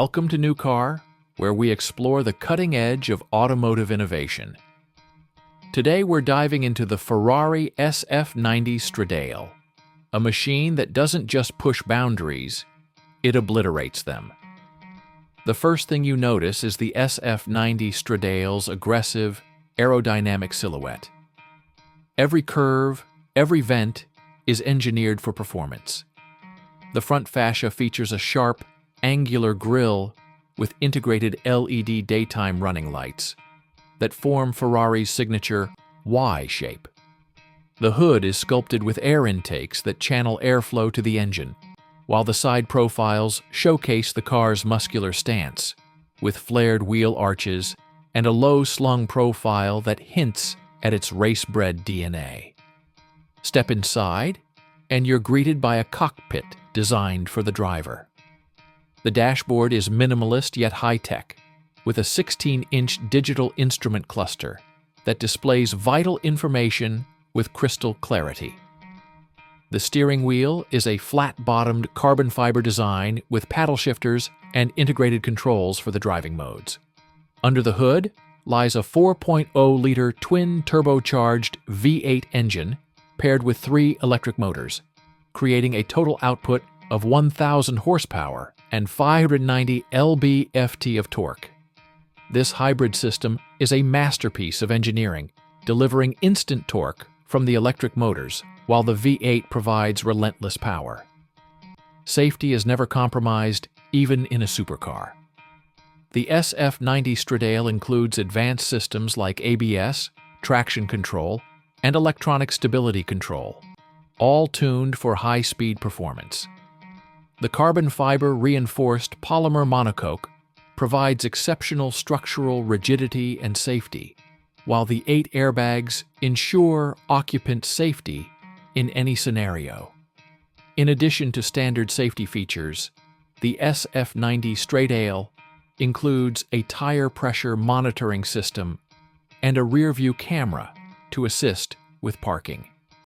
Welcome to New Car, where we explore the cutting edge of automotive innovation. Today we're diving into the Ferrari SF90 Stradale, a machine that doesn't just push boundaries, it obliterates them. The first thing you notice is the SF90 Stradale's aggressive, aerodynamic silhouette. Every curve, every vent is engineered for performance. The front fascia features a sharp, angular grille with integrated LED daytime running lights that form Ferrari's signature Y shape. The hood is sculpted with air intakes that channel airflow to the engine, while the side profiles showcase the car's muscular stance, with flared wheel arches and a low-slung profile that hints at its race-bred DNA. Step inside, and you're greeted by a cockpit designed for the driver. The dashboard is minimalist yet high-tech, with a 16-inch digital instrument cluster that displays vital information with crystal clarity. The steering wheel is a flat-bottomed carbon fiber design with paddle shifters and integrated controls for the driving modes. Under the hood lies a 4.0-liter twin-turbocharged V8 engine paired with 3 electric motors, creating a total output of 1,000 horsepower and 590 lb-ft of torque. This hybrid system is a masterpiece of engineering, delivering instant torque from the electric motors, while the V8 provides relentless power. Safety is never compromised, even in a supercar. The SF90 Stradale includes advanced systems like ABS, traction control, and electronic stability control, all tuned for high-speed performance. The carbon fiber reinforced polymer monocoque provides exceptional structural rigidity and safety, while the 8 airbags ensure occupant safety in any scenario. In addition to standard safety features, the SF90 Stradale includes a tire pressure monitoring system and a rear-view camera to assist with parking.